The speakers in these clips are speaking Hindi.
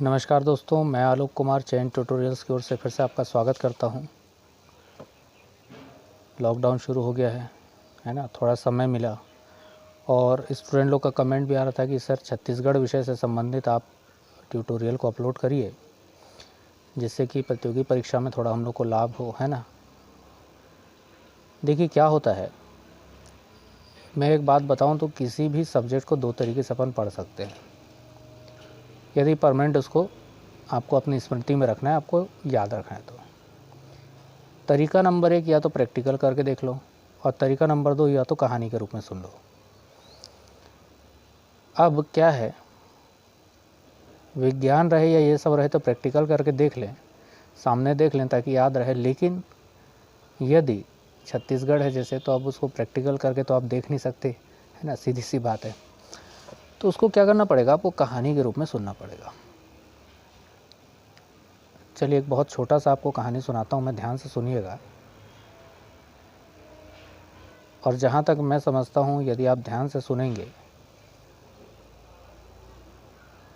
नमस्कार दोस्तों, मैं आलोक कुमार चैन ट्यूटोरियल्स की ओर से फिर से आपका स्वागत करता हूं। लॉकडाउन शुरू हो गया है ना। थोड़ा समय मिला और स्टूडेंट लोग का कमेंट भी आ रहा था कि सर छत्तीसगढ़ विषय से संबंधित आप ट्यूटोरियल को अपलोड करिए, जिससे कि प्रतियोगी परीक्षा में थोड़ा हम लोग को लाभ हो, है ना। देखिए क्या होता है, मैं एक बात बताऊं तो किसी भी सब्जेक्ट को दो तरीके से अपन पढ़ सकते हैं। यदि परमानेंट उसको आपको अपनी स्मृति में रखना है, आपको याद रखना है, तो तरीका नंबर 1 या तो प्रैक्टिकल करके देख लो, और तरीका नंबर 2 या तो कहानी के रूप में सुन लो। अब क्या है, विज्ञान रहे या ये सब रहे तो प्रैक्टिकल करके देख लें, सामने देख लें ताकि याद रहे। लेकिन यदि छत्तीसगढ़ है जैसे, तो अब उसको प्रैक्टिकल करके तो आप देख नहीं सकते, है ना, सीधी सी बात है। तो उसको क्या करना पड़ेगा, आपको कहानी के रूप में सुनना पड़ेगा। चलिए एक बहुत छोटा सा आपको कहानी सुनाता हूँ मैं, ध्यान से सुनिएगा। और जहाँ तक मैं समझता हूँ, यदि आप ध्यान से सुनेंगे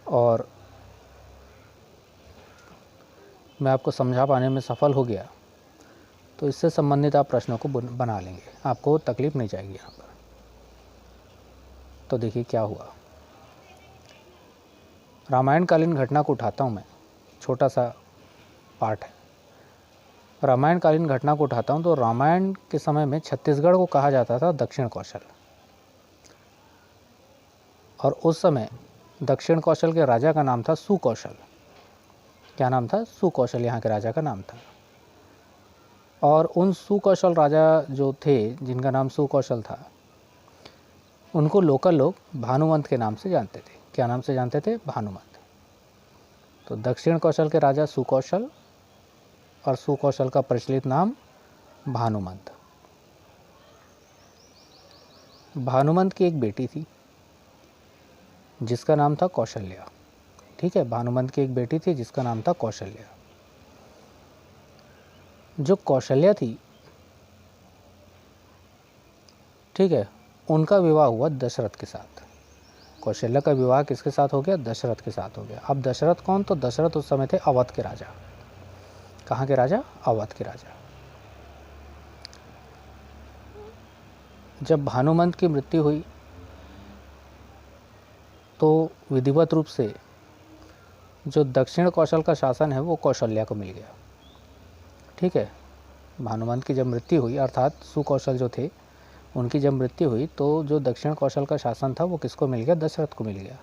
और मैं आपको समझा पाने में सफल हो गया, तो इससे संबंधित आप प्रश्नों को बना लेंगे, आपको तकलीफ नहीं जाएगी यहाँ पर। तो देखिए क्या हुआ। रामायण कालीन घटना को उठाता हूँ मैं, छोटा सा पार्ट है। रामायण कालीन घटना को उठाता हूँ तो रामायण के समय में छत्तीसगढ़ को कहा जाता था दक्षिण कौशल, और उस समय दक्षिण कौशल के राजा का नाम था सुकौशल। क्या नाम था? सुकौशल यहाँ के राजा का नाम था। और उन सुकौशल राजा जो थे, जिनका नाम सुकौशल था, उनको लोकल लोग भानुमंत के नाम से जानते थे। क्या नाम से जानते थे? भानुमंत। तो दक्षिण कौशल के राजा सुकौशल, और सुकौशल का प्रचलित नाम भानुमंत। भानुमंत की एक बेटी थी जिसका नाम था कौशल्या। ठीक है, भानुमंत की एक बेटी थी जिसका नाम था कौशल्या। जो कौशल्या थी, ठीक है, उनका विवाह हुआ दशरथ के साथ। कौशल्या का विवाह किसके साथ हो गया? दशरथ के साथ हो गया। अब दशरथ कौन? तो दशरथ उस समय थे अवध के राजा। कहाँ के राजा? अवध के राजा। जब भानुमंत की मृत्यु हुई तो विधिवत रूप से जो दक्षिण कौशल का शासन है वो कौशल्या को मिल गया। ठीक है, भानुमंत की जब मृत्यु हुई, अर्थात सुकौशल जो थे उनकी जब मृत्यु हुई, तो जो दक्षिण कौशल का शासन था वो किसको मिल गया? दशरथ को मिल गया।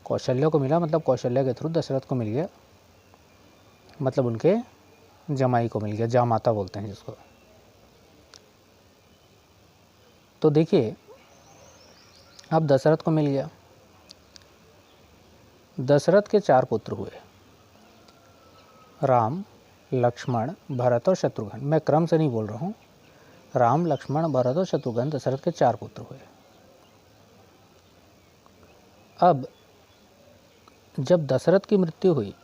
कौशल्या को मिला, मतलब कौशल्या के थ्रू दशरथ को मिल गया, मतलब उनके जमाई को मिल गया, जामाता बोलते हैं जिसको। तो देखिए, अब दशरथ को मिल गया। दशरथ के 4 पुत्र हुए, राम, लक्ष्मण, भरत और शत्रुघ्न। मैं क्रम से नहीं बोल रहा हूँ, राम, लक्ष्मण, भरत और शत्रुघ्न दशरथ के 4 पुत्र हुए। अब जब दशरथ की मृत्यु हुई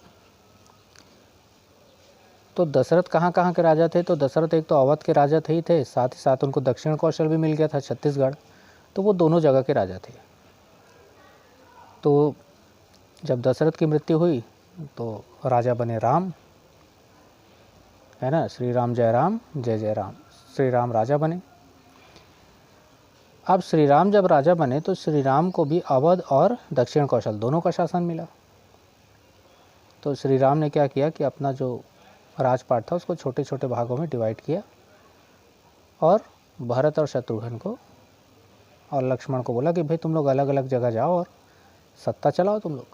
तो दशरथ कहाँ कहाँ के राजा थे? तो दशरथ एक तो अवध के राजा थे ही थे, साथ ही साथ उनको दक्षिण कौशल भी मिल गया था, छत्तीसगढ़। तो वो दोनों जगह के राजा थे। तो जब दशरथ की मृत्यु हुई तो राजा बने राम, है ना, श्री राम जय राम जय जय राम, श्री राम राजा बने। अब श्री राम जब राजा बने तो श्री राम को भी अवध और दक्षिण कौशल दोनों का शासन मिला। तो श्री राम ने क्या किया कि अपना जो राजपाट था उसको छोटे छोटे भागों में डिवाइड किया, और भरत और शत्रुघ्न को और लक्ष्मण को बोला कि भाई तुम लोग अलग अलग जगह जाओ और सत्ता चलाओ तुम लोग।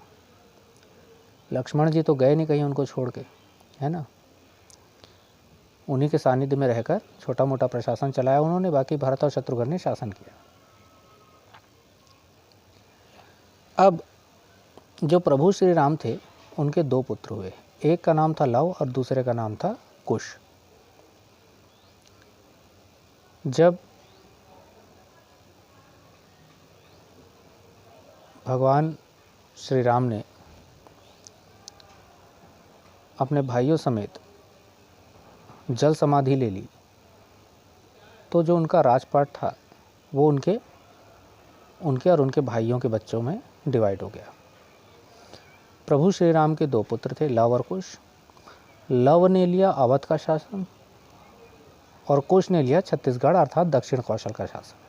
लक्ष्मण जी तो गए नहीं कहीं उनको छोड़ के, है ना, उन्हीं के सानिध्य में रहकर छोटा मोटा प्रशासन चलाया उन्होंने, बाकी भरत और शत्रुघ्न ने शासन किया। अब जो प्रभु श्री राम थे उनके 2 पुत्र हुए, एक का नाम था लव और दूसरे का नाम था कुश। जब भगवान श्री राम ने अपने भाइयों समेत जल समाधि ले ली, तो जो उनका राजपाट था वो उनके और उनके भाइयों के बच्चों में डिवाइड हो गया। प्रभु श्री राम के 2 पुत्र थे, लव और कुश। लव ने लिया अवध का शासन और कुश ने लिया छत्तीसगढ़ अर्थात दक्षिण कौशल का शासन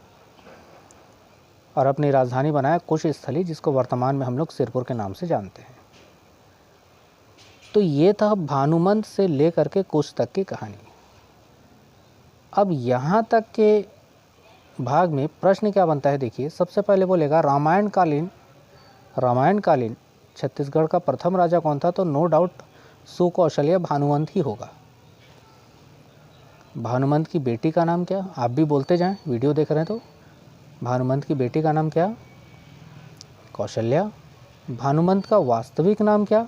और अपनी राजधानी बनाया कुश स्थली, जिसको वर्तमान में हम लोग सिरपुर के नाम से जानते हैं। तो ये था भानुमंत से लेकर के कुश तक की कहानी। अब यहाँ तक के भाग में प्रश्न क्या बनता है, देखिए सबसे पहले बोलेगा रामायण कालीन छत्तीसगढ़ का प्रथम राजा कौन था, तो नो डाउट सुकौशल्य भानुमंत ही होगा। भानुमंत की बेटी का नाम क्या, आप भी बोलते जाएं, वीडियो देख रहे हैं तो। भानुमंत की बेटी का नाम क्या, कौशल्या। भानुमंत का वास्तविक नाम क्या,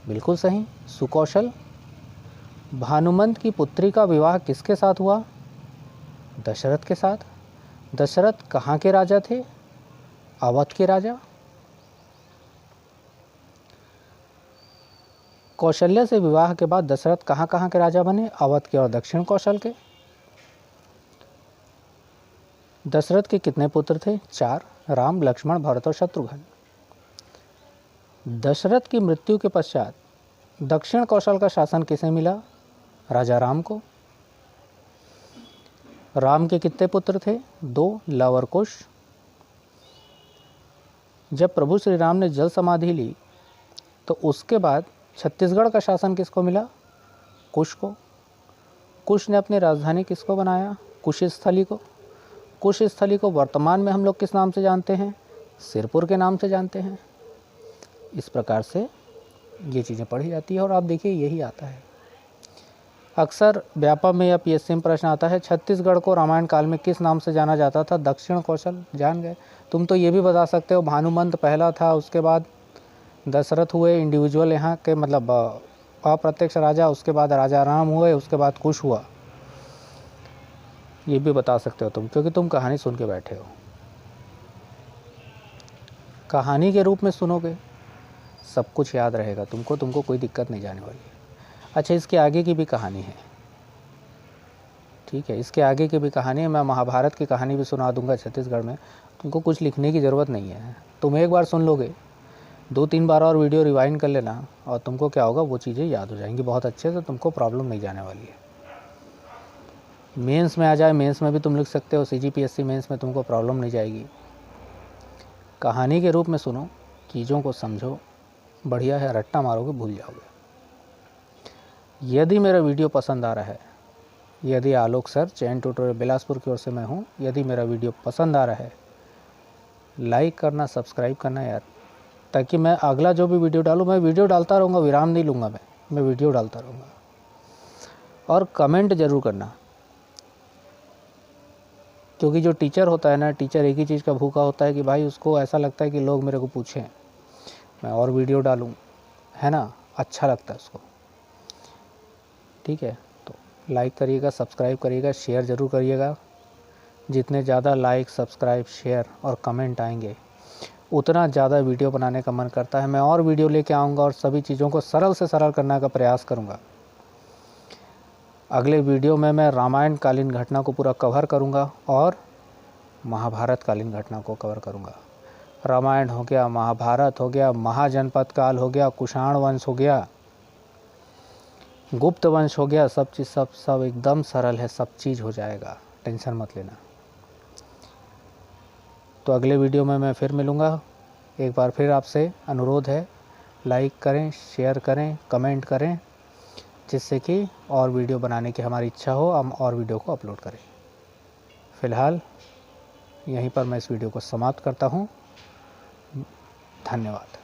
बिल्कुल सही, सुकौशल। भानुमंत की पुत्री का विवाह किसके साथ हुआ, दशरथ के साथ। दशरथ कहाँ के राजा थे, अवध के राजा। कौशल्या से विवाह के बाद दशरथ कहाँ कहाँ के राजा बने, अवध के और दक्षिण कौशल के। दशरथ के कितने पुत्र थे, 4, राम, लक्ष्मण, भरत और शत्रुघ्न। दशरथ की मृत्यु के पश्चात दक्षिण कौशल का शासन किसे मिला, राजा राम को। राम के कितने पुत्र थे, 2, लव और कुश। जब प्रभु श्री राम ने जल समाधि ली तो उसके बाद छत्तीसगढ़ का शासन किसको मिला, कुश को। कुश ने अपनी राजधानी किसको बनाया, कुश स्थली को। कुश स्थली को वर्तमान में हम लोग किस नाम से जानते हैं, सिरपुर के नाम से जानते हैं। इस प्रकार से ये चीज़ें पढ़ी जाती है और आप देखिए यही आता है। अक्सर व्यापक में या पीएससी में प्रश्न आता है, छत्तीसगढ़ को रामायण काल में किस नाम से जाना जाता था, दक्षिण कौशल, जान गए। तुम तो ये भी बता सकते हो भानुमंत पहला था, उसके बाद दशरथ हुए इंडिविजुअल यहाँ के, मतलब अप्रत्यक्ष राजा, उसके बाद राजा राम हुए, उसके बाद कुश हुआ। ये भी बता सकते हो तुम, क्योंकि तुम कहानी सुन के बैठे हो। कहानी के रूप में सुनोगे सब कुछ याद रहेगा तुमको कोई दिक्कत नहीं जाने वाली है। अच्छा, इसके आगे की भी कहानी है, ठीक है, इसके आगे की भी कहानी है। मैं महाभारत की कहानी भी सुना दूंगा छत्तीसगढ़ में, तुमको कुछ लिखने की ज़रूरत नहीं है। तुम एक बार सुन लोगे, 2-3 बार और वीडियो रिवाइंड कर लेना और तुमको क्या होगा, वो चीज़ें याद हो जाएंगी बहुत अच्छे से, तुमको प्रॉब्लम नहीं जाने वाली है। मेंस में आ जाए, मेंस में भी तुम लिख सकते हो, CGPSC मेंस में तुमको प्रॉब्लम नहीं जाएगी। कहानी के रूप में सुनो, चीज़ों को समझो, बढ़िया है, रट्टा मारोगे भूल जाओगे। यदि मेरा वीडियो पसंद आ रहा है, यदि आलोक सर चैन ट्यूटोरियल बिलासपुर की ओर से मैं हूँ, यदि मेरा वीडियो पसंद आ रहा है, लाइक करना, सब्सक्राइब करना यार, ताकि मैं अगला जो भी वीडियो डालूँ, मैं वीडियो डालता रहूँगा, विराम नहीं लूँगा, मैं वीडियो डालता रहूँगा। और कमेंट ज़रूर करना, क्योंकि जो टीचर होता है ना, टीचर एक ही चीज़ का भूखा होता है कि भाई उसको ऐसा लगता है कि लोग मेरे को पूछें, मैं और वीडियो डालूँ, है ना, अच्छा लगता है उसको। ठीक है, तो लाइक करिएगा, सब्सक्राइब करिएगा, शेयर ज़रूर करिएगा। जितने ज़्यादा लाइक, सब्सक्राइब, शेयर और कमेंट आएंगे उतना ज़्यादा वीडियो बनाने का मन करता है। मैं और वीडियो लेके आऊँगा और सभी चीज़ों को सरल से सरल करने का प्रयास करूँगा। अगले वीडियो में मैं रामायण कालीन घटना को पूरा कवर करूँगा और महाभारत कालीन घटना को कवर करूँगा। रामायण हो गया, महाभारत हो गया, महाजनपद काल हो गया, कुषाण वंश हो गया, गुप्त वंश हो गया, सब चीज़ सब एकदम सरल है, सब चीज़ हो जाएगा, टेंशन मत लेना। तो अगले वीडियो में मैं फिर मिलूँगा। एक बार फिर आपसे अनुरोध है, लाइक करें, शेयर करें, कमेंट करें, जिससे कि और वीडियो बनाने की हमारी इच्छा हो, हम और वीडियो को अपलोड करें। फ़िलहाल यहीं पर मैं इस वीडियो को समाप्त करता हूँ। धन्यवाद।